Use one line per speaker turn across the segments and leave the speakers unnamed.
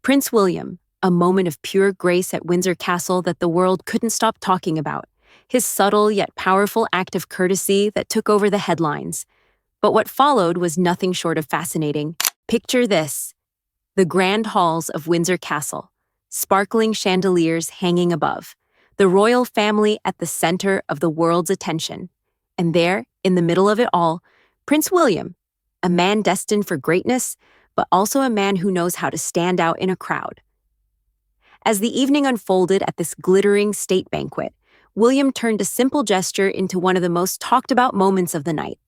Prince William, a moment of pure grace at Windsor Castle that the world couldn't stop talking about. His subtle yet powerful act of courtesy that took over the headlines. But what followed was nothing short of fascinating. Picture this: the grand halls of Windsor Castle, sparkling chandeliers hanging above, the royal family at the center of the world's attention. And there, in the middle of it all, Prince William, a man destined for greatness, but also a man who knows how to stand out in a crowd. As the evening unfolded at this glittering state banquet, William turned a simple gesture into one of the most talked about moments of the night.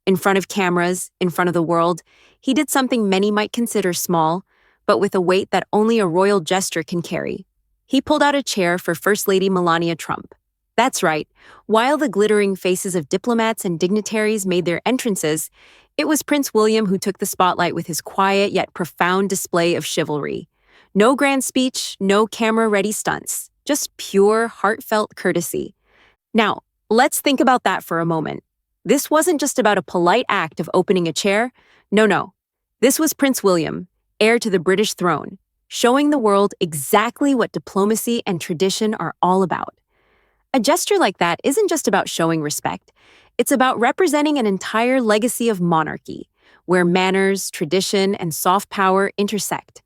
In front of cameras, in front of the world, he did something many might consider small, but with a weight that only a royal gesture can carry. He pulled out a chair for First Lady Melania Trump. That's right, while the glittering faces of diplomats and dignitaries made their entrances, it was Prince William who took the spotlight with his quiet yet profound display of chivalry. No grand speech, no camera-ready stunts, just pure, heartfelt courtesy. Now, let's think about that for a moment. This wasn't just about a polite act of opening a chair. No. This was Prince William, heir to the British throne, showing the world exactly what diplomacy and tradition are all about. A gesture like that isn't just about showing respect. It's about representing an entire legacy of monarchy, where manners, tradition, and soft power intersect.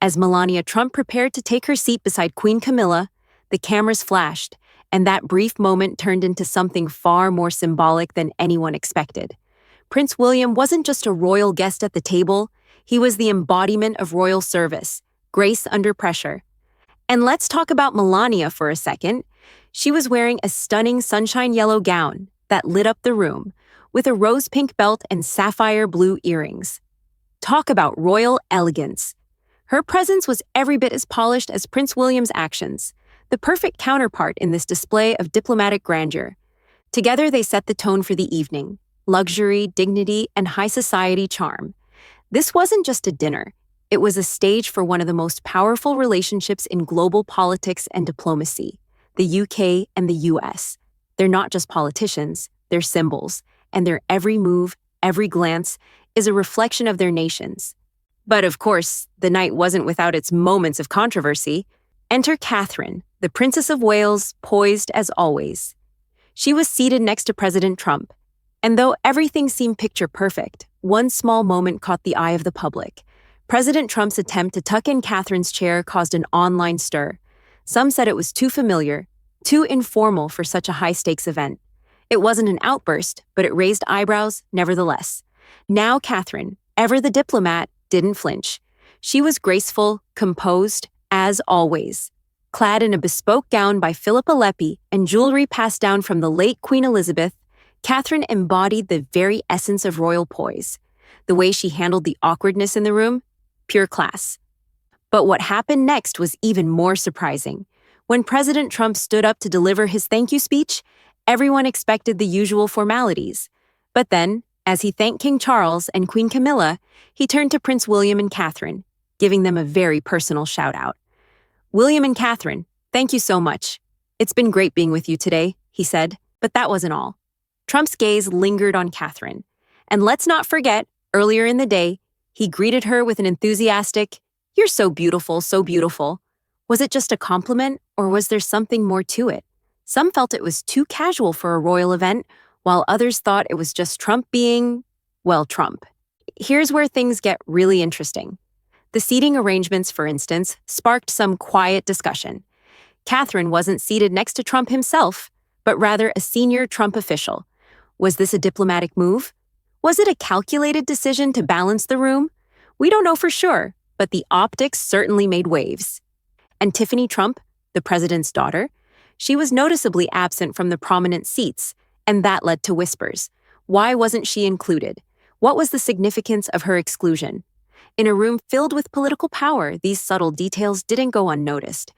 As Melania Trump prepared to take her seat beside Queen Camilla, the cameras flashed, and that brief moment turned into something far more symbolic than anyone expected. Prince William wasn't just a royal guest at the table, he was the embodiment of royal service, grace under pressure. And let's talk about Melania for a second. She was wearing a stunning sunshine yellow gown that lit up the room, with a rose pink belt and sapphire blue earrings. Talk about royal elegance. Her presence was every bit as polished as Prince William's actions, the perfect counterpart in this display of diplomatic grandeur. Together they set the tone for the evening: luxury, dignity, and high society charm. This wasn't just a dinner. It was a stage for one of the most powerful relationships in global politics and diplomacy: the UK and the US. They're not just politicians, they're symbols, and their every move, every glance, is a reflection of their nations. But of course, the night wasn't without its moments of controversy. Enter Catherine, the Princess of Wales, poised as always. She was seated next to President Trump, and though everything seemed picture perfect, one small moment caught the eye of the public. President Trump's attempt to tuck in Catherine's chair caused an online stir. Some said it was too familiar, too informal for such a high-stakes event. It wasn't an outburst, but it raised eyebrows nevertheless. Now Catherine, ever the diplomat, didn't flinch. She was graceful, composed, as always. Clad in a bespoke gown by Philippa Leppi and jewelry passed down from the late Queen Elizabeth, Catherine embodied the very essence of royal poise. The way she handled the awkwardness in the room, pure class. But what happened next was even more surprising. When President Trump stood up to deliver his thank you speech, everyone expected the usual formalities. But then, as he thanked King Charles and Queen Camilla, he turned to Prince William and Catherine, giving them a very personal shout-out. "William and Catherine, thank you so much. It's been great being with you today," he said. But that wasn't all. Trump's gaze lingered on Catherine. And let's not forget, earlier in the day, he greeted her with an enthusiastic, "You're so beautiful, so beautiful." Was it just a compliment, or was there something more to it? Some felt it was too casual for a royal event, while others thought it was just Trump being, well, Trump. Here's where things get really interesting. The seating arrangements, for instance, sparked some quiet discussion. Catherine wasn't seated next to Trump himself, but rather a senior Trump official. Was this a diplomatic move? Was it a calculated decision to balance the room? We don't know for sure, but the optics certainly made waves. And Tiffany Trump, the president's daughter, she was noticeably absent from the prominent seats, and that led to whispers. Why wasn't she included? What was the significance of her exclusion? In a room filled with political power, these subtle details didn't go unnoticed.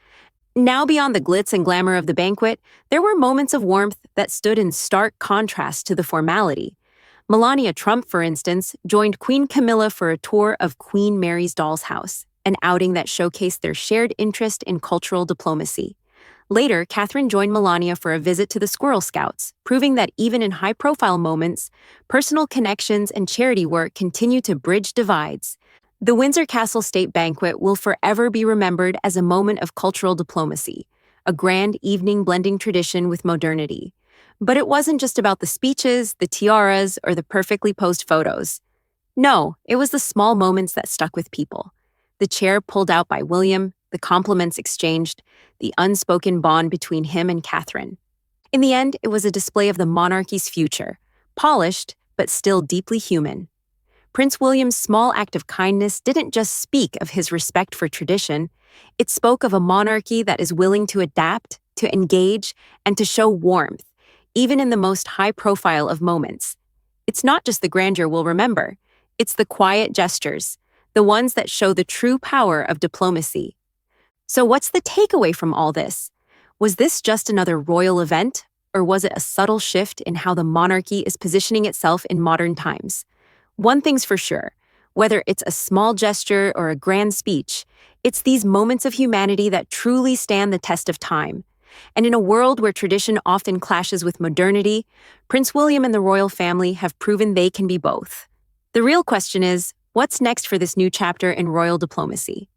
Now, beyond the glitz and glamour of the banquet, there were moments of warmth that stood in stark contrast to the formality. Melania Trump, for instance, joined Queen Camilla for a tour of Queen Mary's doll's house, an outing that showcased their shared interest in cultural diplomacy. Later, Catherine joined Melania for a visit to the Squirrel Scouts, proving that even in high-profile moments, personal connections and charity work continue to bridge divides. The Windsor Castle State Banquet will forever be remembered as a moment of cultural diplomacy, a grand evening blending tradition with modernity. But it wasn't just about the speeches, the tiaras, or the perfectly posed photos. No, it was the small moments that stuck with people. The chair pulled out by William, the compliments exchanged, the unspoken bond between him and Catherine. In the end, it was a display of the monarchy's future, polished, but still deeply human. Prince William's small act of kindness didn't just speak of his respect for tradition, it spoke of a monarchy that is willing to adapt, to engage, and to show warmth, even in the most high-profile of moments. It's not just the grandeur we'll remember, it's the quiet gestures, the ones that show the true power of diplomacy. So what's the takeaway from all this? Was this just another royal event, or was it a subtle shift in how the monarchy is positioning itself in modern times? One thing's for sure, whether it's a small gesture or a grand speech, it's these moments of humanity that truly stand the test of time. And in a world where tradition often clashes with modernity, Prince William and the royal family have proven they can be both. The real question is, what's next for this new chapter in royal diplomacy?